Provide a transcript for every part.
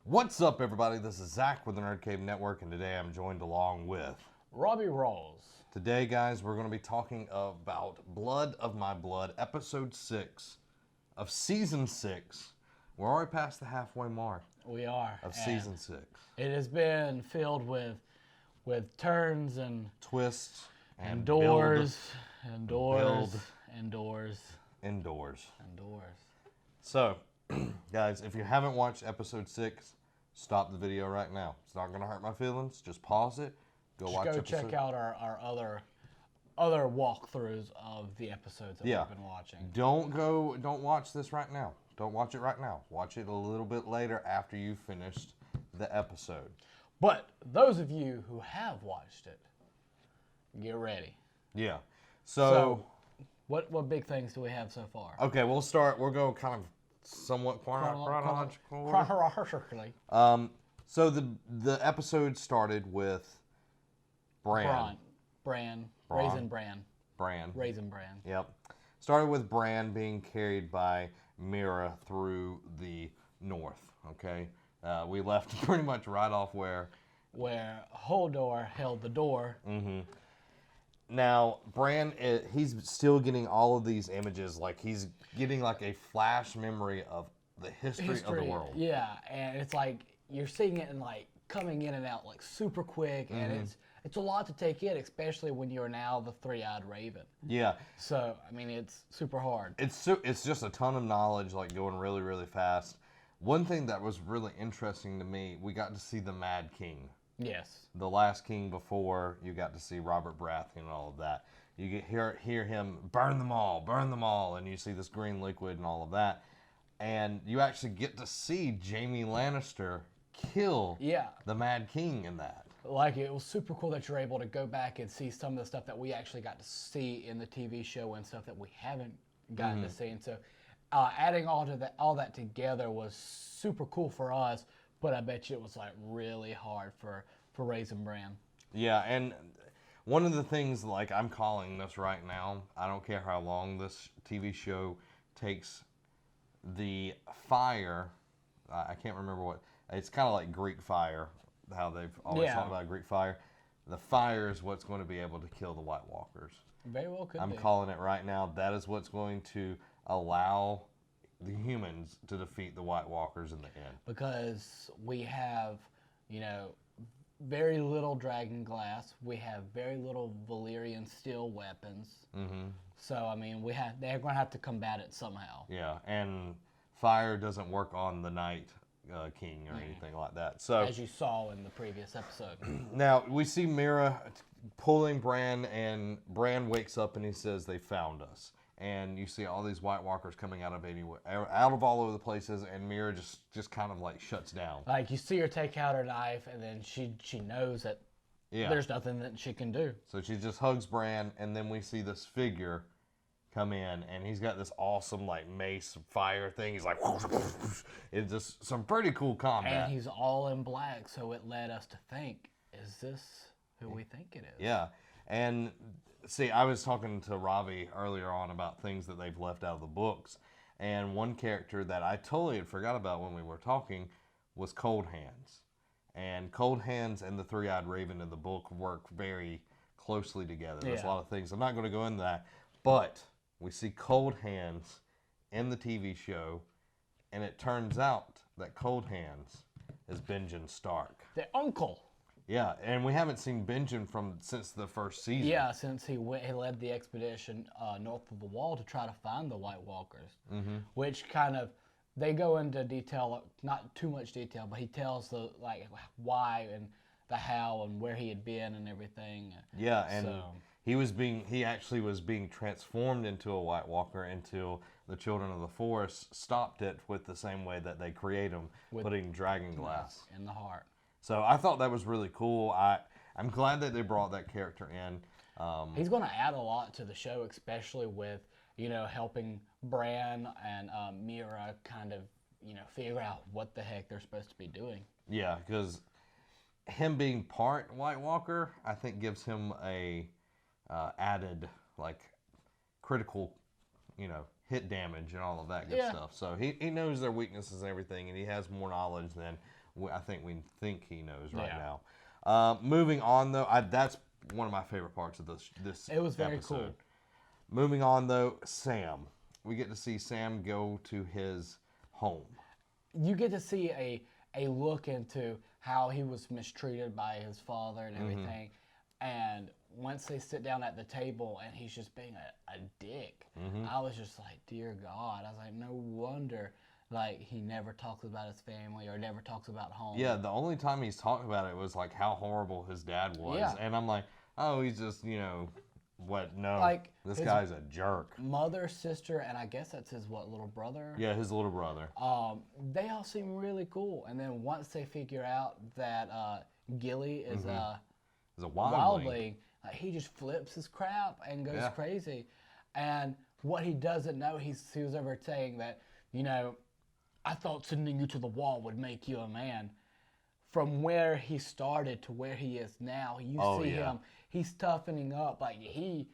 What's up, everybody? This is Zach with the Nerd Cave Network, and today I'm joined along with Robbie Rolls. Today, guys, we're going to be talking about Blood of My Blood, Episode 6 of Season 6. We're already past the halfway mark We are. of Season 6. It has been filled with turns and Twists and doors and build. doors. So, guys, if you haven't watched Episode 6, stop the video right now. It's not going to hurt my feelings. Just pause it. Go Check out our other walkthroughs of the episodes that we've been watching. Don't watch this right now. Don't watch it right now. Watch it a little bit later after you've finished the episode. But those of you who have watched it, get ready. Yeah. So what big things do we have so far? Okay, we'll start. We'll go kind of somewhat chronological. Chronologically. So the episode started with Raisin Bran. Yep. Started with Bran being carried by Mira through the north. Okay. We left pretty much right off where Hodor held the door. Mm-hmm. Now, Bran, he's still getting all of these images. Like, he's getting like a flash memory of the history of the world. Yeah, and it's like you're seeing it and like coming in and out like super quick, and it's a lot to take in, especially when you're now the three-eyed raven. Yeah. So, I mean, it's super hard. It's just a ton of knowledge, like going really, really fast. One thing that was really interesting to me, we got to see the Mad King. Yes. The last king before you got to see Robert Baratheon and all of that. You get hear him burn them all, and you see this green liquid and all of that. And you actually get to see Jaime Lannister kill the Mad King in that. Like, it was super cool that you're able to go back and see some of the stuff that we actually got to see in the TV show and stuff that we haven't gotten to see. And so adding all that together was super cool for us, but I bet you it was like really hard for Raisin Bran. Yeah, and one of the things, like, I'm calling this right now, I don't care how long this TV show takes, the fire, I can't remember what, it's kind of like Greek fire, how they've always talked about Greek fire. The fire is what's going to be able to kill the White Walkers. Very well could be. I'm calling it right now. That is what's going to allow the humans to defeat the White Walkers in the end. Because we have, very little dragon glass. We have very little Valyrian steel weapons. Mm-hmm. So, I mean, they're going to have to combat it somehow. Yeah, and fire doesn't work on the Night King or anything like that. So, as you saw in the previous episode. Now, we see Mira pulling Bran, and Bran wakes up and he says, "They found us." And you see all these White Walkers coming out of all over the places, and Mira just kind of like shuts down. Like, you see her take out her knife, and then she knows that there's nothing that she can do. So she just hugs Bran, and then we see this figure come in, and he's got this awesome like mace fire thing. He's like, it's just some pretty cool combat. And he's all in black, so it led us to think, is this who we think it is? Yeah, and see, I was talking to Robbie earlier on about things that they've left out of the books, and one character that I totally had forgot about when we were talking was Cold Hands. And Cold Hands and the Three-Eyed Raven in the book work very closely together. There's a lot of things. I'm not going to go into that, but we see Cold Hands in the TV show, and it turns out that Cold Hands is Benjen Stark. The uncle. Yeah, and we haven't seen Benjen since the first season. Yeah, since he led the expedition north of the Wall to try to find the White Walkers, which kind of, they go into detail, not too much detail, but he tells the why and the how and where he had been and everything. Yeah, and he actually was being transformed into a White Walker until the Children of the Forest stopped it with the same way that they create them, putting dragon glass in the heart. So I thought that was really cool. I'm glad that they brought that character in. He's going to add a lot to the show, especially with, helping Bran and Mira kind of, figure out what the heck they're supposed to be doing. Yeah, because him being part White Walker, I think gives him a added, critical, hit damage and all of that good stuff. So he knows their weaknesses and everything, and he has more knowledge than I think we think he knows right Yeah. now. Moving on, though, that's one of my favorite parts of this It was very episode. cool. Moving on, though, Sam. We get to see Sam go to his home. You get to see a look into how he was mistreated by his father and everything. And once they sit down at the table and he's just being a dick, I was just like, dear God. I was like, no wonder like he never talks about his family or never talks about home. Yeah, the only time he's talked about it was like how horrible his dad was. Yeah. And I'm like, oh, he's just, what? No, Like, this his guy's a jerk. mother, sister, and I guess that's his little brother. Yeah, his little brother. They all seem really cool. And then once they figure out that Gilly is He's a wildling, he just flips his crap and goes Yeah. crazy. And what he doesn't know, he was ever saying that, I thought sending you to the wall would make you a man. From where he started to where he is now, you see him, he's toughening up. Like, he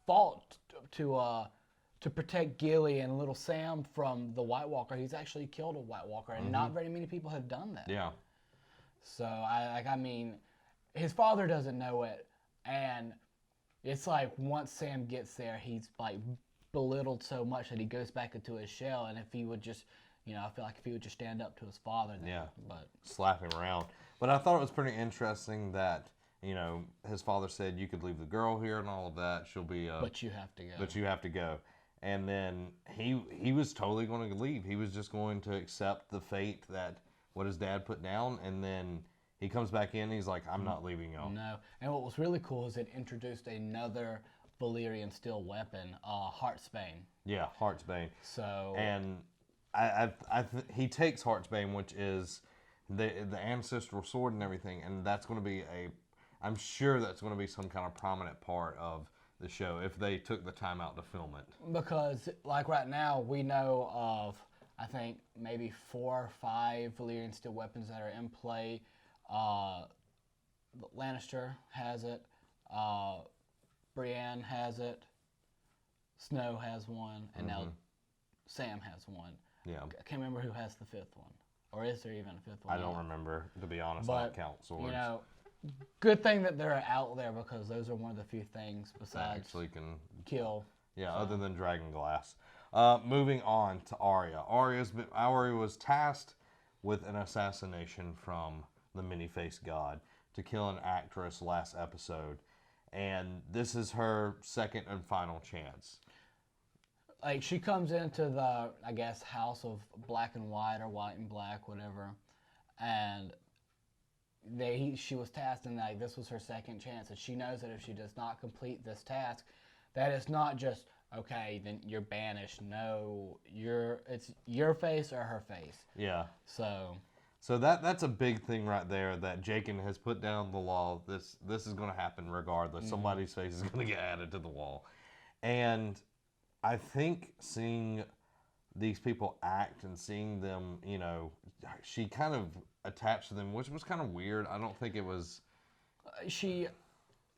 fought to protect Gilly and little Sam from the White Walker. He's actually killed a White Walker, and not very many people have done that. Yeah. So, his father doesn't know it, and it's like once Sam gets there, he's like belittled so much that he goes back into his shell, and if he would just, I feel like if he would just stand up to his father, then, Yeah. but Slap him around. But I thought it was pretty interesting that, his father said you could leave the girl here and all of that. She'll be but you have to go. but you have to go. And then he was totally going to leave. He was just going to accept the fate that what his dad put down, and then he comes back in and he's like, I'm not leaving y'all. No. And what was really cool is it introduced another Valyrian steel weapon, Heartsbane. Yeah, Heartsbane. So And he takes Heartsbane, which is the ancestral sword and everything, and that's going to be I'm sure that's going to be some kind of prominent part of the show if they took the time out to film it. because like right now we know of I think maybe 4 or 5 Valyrian steel weapons that are in play. Lannister has it. Brienne has it. Snow has one, and now Sam has one. Yeah. I can't remember who has the 5th one, or is there even a 5th one? I don't remember, to be honest. I don't count swords. Good thing that they're out there because those are one of the few things That besides actually can, kill. other than dragon glass. Moving on to Arya. Arya was tasked with an assassination from the many-faced god to kill an actress last episode, and this is her second and final chance. Like, she comes into the, I guess, house of black and white or white and black, whatever, and she was tasked, and like this was her second chance, and she knows that if she does not complete this task, that it's not just okay, then you're banished. No, it's your face or her face. Yeah. So that's a big thing right there that Jakin has put down the law. This is going to happen regardless. Somebody's face is going to get added to the wall. And I think seeing these people act and seeing them, she kind of attached to them, which was kind of weird. I don't think it was... The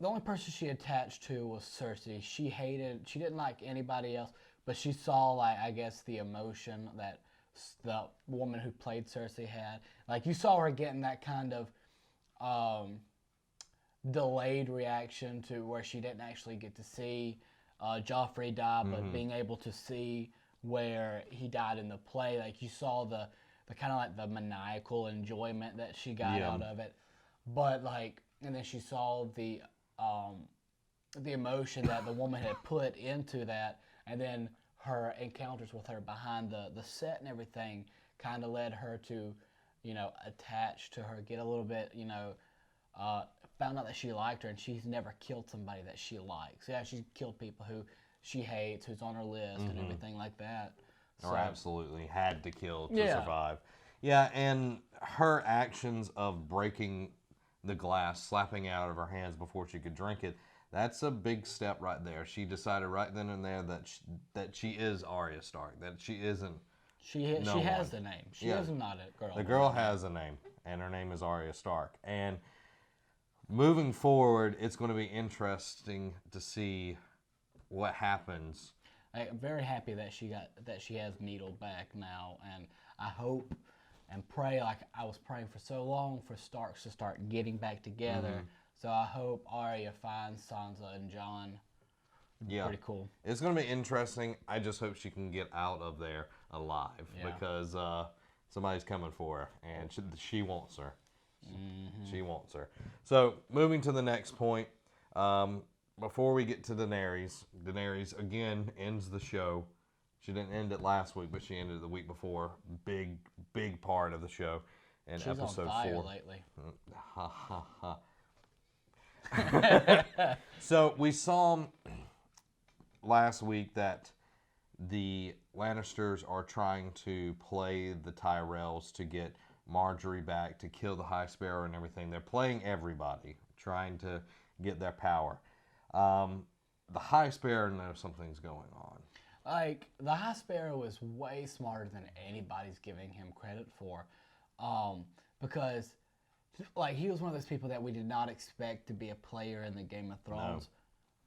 only person she attached to was Cersei. She didn't like anybody else, but she saw, like, I guess, the emotion that the woman who played Cersei had. Like, you saw her getting that kind of delayed reaction to where she didn't actually get to see Joffrey die, but being able to see where he died in the play. Like, you saw the kind of like the maniacal enjoyment that she got out of it. But, like, and then she saw the emotion that the woman had put into that, and then her encounters with her behind the set and everything kind of led her to, attach to her, get a little bit, found out that she liked her, and she's never killed somebody that she likes. Yeah, she's killed people who she hates, who's on her list, and everything like that. Or absolutely had to kill to survive. Yeah, and her actions of breaking the glass, slapping it out of her hands before she could drink it, that's a big step right there. She decided right then and there that she is Arya Stark, that she isn't She has the name. She is not a girl. The girl has a name, and her name is Arya Stark. And moving forward, it's going to be interesting to see what happens. I'm very happy that she has Needle back now, and I hope and pray like I was praying for so long for Starks to start getting back together. So I hope Arya finds Sansa and Jon. Yeah. Pretty cool. It's going to be interesting. I just hope she can get out of there alive because somebody's coming for her, and she wants her. She wants her. So, moving to the next point, before we get to Daenerys again ends the show. She didn't end it last week, but she ended it the week before. Big part of the show. And She's episode on fire 4. lately. Ha ha ha. So we saw last week that the Lannisters are trying to play the Tyrells to get Marjorie back, to kill the High Sparrow and everything. They're playing everybody, trying to get their power. The High Sparrow knows something's going on. Like, the High Sparrow is way smarter than anybody's giving him credit for. Because, like, he was one of those people that we did not expect to be a player in the Game of Thrones.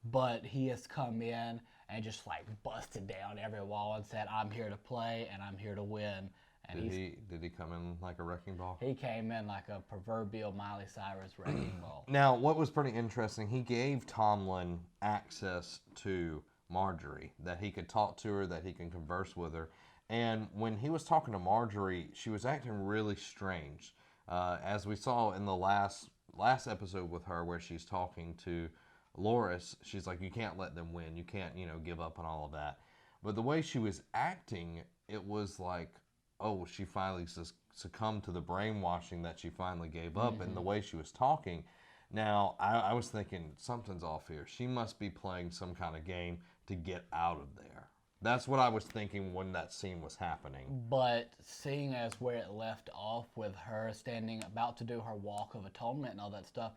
No. But he has come in and just, like, busted down every wall and said, I'm here to play and I'm here to win. And did he come in like a wrecking ball? He came in like a proverbial Miley Cyrus wrecking ball. Now, what was pretty interesting, he gave Tomlin access to Marjorie, that he could talk to her, that he can converse with her. And when he was talking to Marjorie, she was acting really strange. As we saw in the last episode with her, where she's talking to Loras, she's like, you can't let them win. You can't, give up on all of that. But the way she was acting, it was like, oh, she finally succumbed to the brainwashing that she finally gave up. And the way she was talking. Now, I was thinking, something's off here. She must be playing some kind of game to get out of there. That's what I was thinking when that scene was happening. But seeing as where it left off with her about to do her walk of atonement and all that stuff,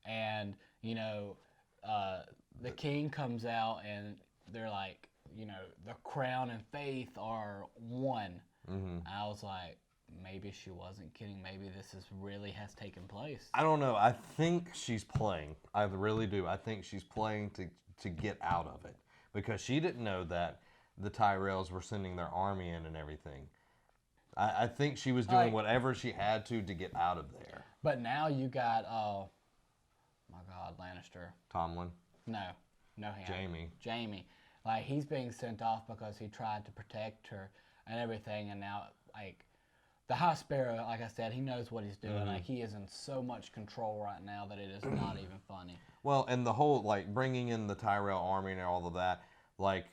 and, the king comes out and they're like, the crown and faith are one. I was like, maybe she wasn't kidding. Maybe this really has taken place. I don't know. I think she's playing. I really do. I think she's playing to get out of it. Because she didn't know that the Tyrells were sending their army in and everything. I think she was doing whatever she had to get out of there. But now you got, oh my God, Lannister. Tomlin. No him. Jaime. Like, he's being sent off because he tried to protect her and everything, and now, like, the High Sparrow, like I said, he knows what he's doing. Like, he is in so much control right now that it is not even funny. Well, and the whole, like, bringing in the Tyrell army and all of that, like,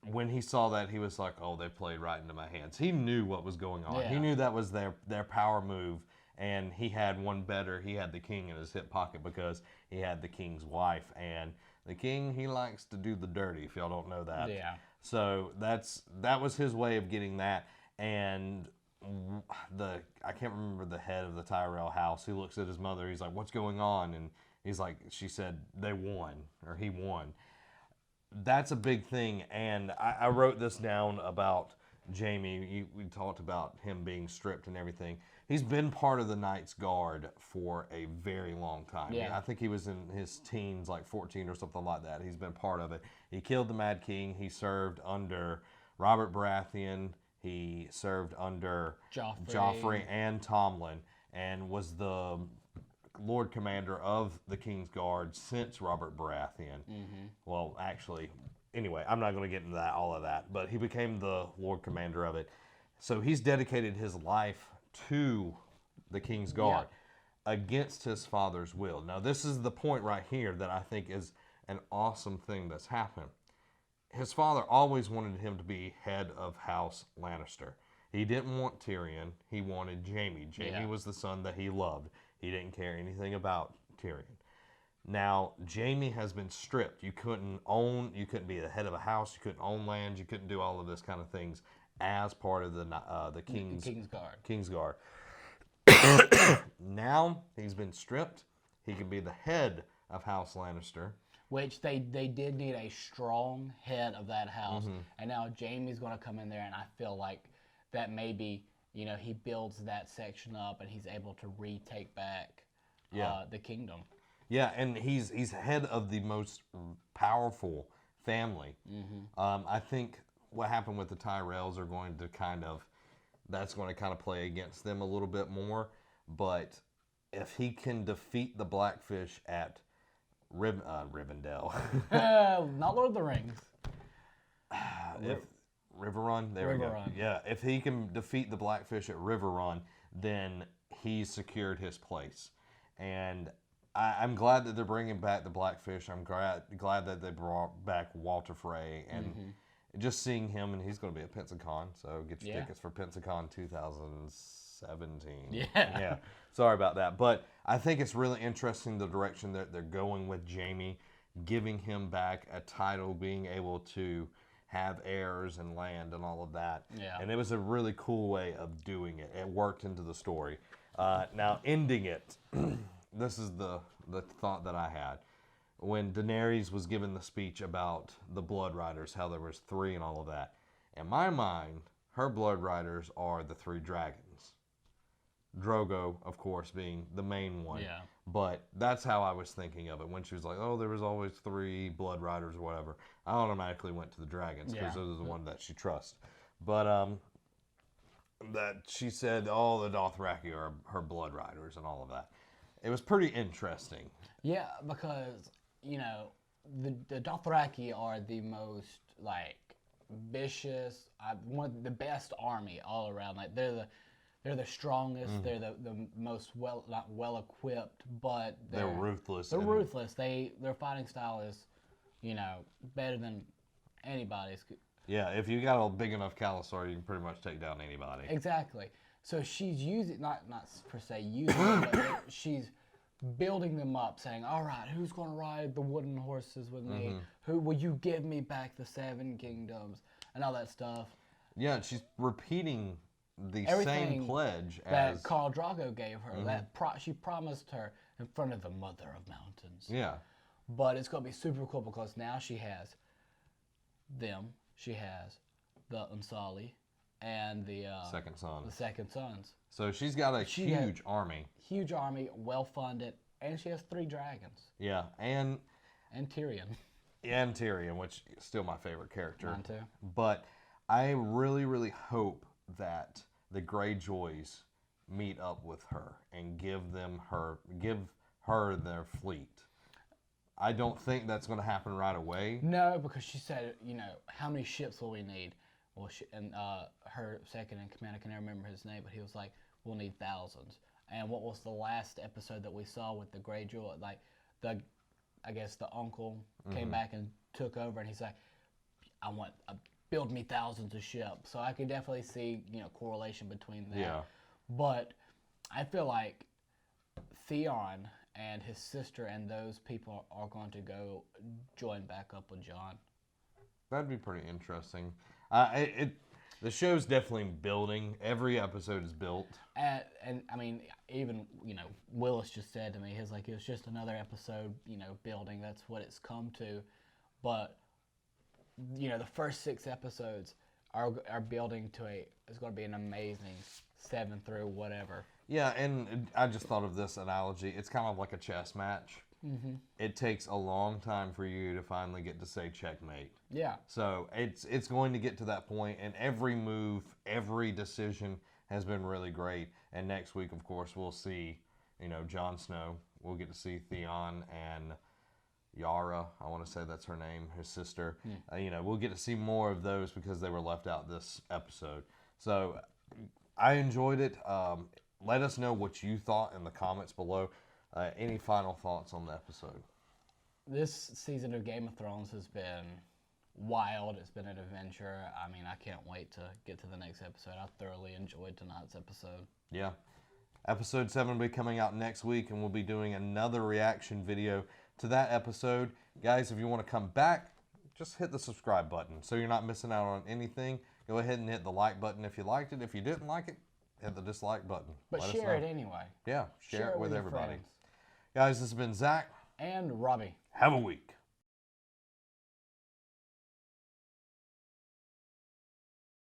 when he saw that, he was like, oh, they played right into my hands. He knew what was going on. Yeah. He knew that was their power move, and he had one better. He had the king in his hip pocket because he had the king's wife, and the king, he likes to do the dirty, if y'all don't know that. Yeah. So that was his way of getting that, and I can't remember the head of the Tyrell house. He looks at his mother. He's like, what's going on? And he's like, she said they won, or he won. That's a big thing. And I wrote this down about Jaime. We talked about him being stripped and everything. He's been part of the Knights Guard for a very long time. Yeah. I think he was in his teens, like 14 or something like that. He's been part of it. He killed the Mad King. He served under Robert Baratheon. He served under Joffrey and Tomlin, and was the Lord Commander of the King's Guard since Robert Baratheon. Well, actually, anyway, I'm not going to get into all of that, but he became the Lord Commander of it. So he's dedicated his life to the King's Guard against his father's will. Now, this is the point right here that I think is an awesome thing that's happened. His father always wanted him to be head of House Lannister. He didn't want Tyrion. He wanted Jaime. Jaime was the son that he loved. He didn't care anything about Tyrion. Now, Jaime has been stripped. You couldn't be the head of a house. You couldn't own land. You couldn't do all of this kind of things as part of the King's Guard. Now, he's been stripped. He can be the head of House Lannister. Which they did need a strong head of that house. And now Jaime's going to come in there, and I feel like that maybe, he builds that section up and he's able to retake back the kingdom. Yeah, and he's head of the most powerful family. I think what happened with the Tyrells are going to kind of that's going to kind of play against them a little bit more. But if he can defeat the Blackfish at Rivendell, Not Lord of the Rings. if River Run, there we River go. Run. Yeah, if he can defeat the Blackfish at River Run, then he's secured his place. And I'm glad that they're bringing back the Blackfish. I'm glad that they brought back Walter Frey and just seeing him, and he's going to be at Pensacon, so get your tickets for Pensacon 2017. Yeah. Sorry about that, but I think it's really interesting the direction that they're going with Jaime, giving him back a title, being able to have heirs and land and all of that. Yeah. And it was a really cool way of doing it. It worked into the story. Now, ending it, this is the thought that I had. When Daenerys was given the speech about the Blood Riders, how there was 3 and all of that, in my mind, her Blood Riders are the 3 dragons. Drogo, of course, being the main one. Yeah. But that's how I was thinking of it. When she was like, oh, there was always 3 Blood Riders or whatever, I automatically went to the dragons because those are the one that she trusts. But that she said, oh, the Dothraki are her Blood Riders and all of that. It was pretty interesting. Yeah, because, the Dothraki are the most, vicious, one of the best army all around. Like, they're the strongest, they're the most not well equipped, but they're ruthless. They're ruthless. Their fighting style is, better than anybody's. Yeah, if you got a big enough Khalasar, you can pretty much take down anybody. Exactly. So she's using, not per se using it, but she's building them up, saying, all right, who's going to ride the wooden horses with me? Who will you give me back the 7 kingdoms? And all that stuff. Yeah, she's repeating the Everything same pledge that as Khal Drogo gave her. That she promised her in front of the Mother of Mountains. Yeah. But it's going to be super cool because now she has them. She has the Unsali and the Second Son. The Second Sons. So she's got a huge army. Huge army, well funded, and she has 3 dragons. Yeah, and Tyrion. And Tyrion, which is still my favorite character. Mine too. But I really, really hope that the Greyjoys meet up with her and give her their fleet. I don't think that's going to happen right away. No, because she said, how many ships will we need? Well, her second in command, I can never remember his name, but he was like, we'll need thousands. And what was the last episode that we saw with the Greyjoy? I guess the uncle came back and took over, and he's like, build me thousands of ships. So I could definitely see, correlation between that. Yeah. But I feel like Theon and his sister and those people are going to go join back up with Jon. That'd be pretty interesting. The show's definitely building. Every episode is built. And I mean, even, Willis just said to me, it was just another episode, building. That's what it's come to. But, the first 6 episodes are building to it's going to be an amazing 7 through whatever. Yeah, and I just thought of this analogy. It's kind of like a chess match. Mm-hmm. It takes a long time for you to finally get to say checkmate. Yeah. So it's going to get to that point, and every move, every decision has been really great. And next week, of course, we'll see, Jon Snow. We'll get to see Theon and Yara. I want to say that's her name, his sister. We'll get to see more of those because they were left out this episode. So I enjoyed it. Let us know what you thought in the comments below. Any final thoughts on the episode? This season of Game of Thrones has been wild. It's been an adventure. I mean, I can't wait to get to the next episode. I thoroughly enjoyed tonight's episode. Yeah. Episode 7 will be coming out next week, and we'll be doing another reaction video to that episode. Guys, if you want to come back, just hit the subscribe button so you're not missing out on anything. Go ahead and hit the like button if you liked it. If you didn't like it, hit the dislike button. But share it anyway. Yeah, share it with everybody. Friends. Guys, this has been Zach. And Robbie. Have a week.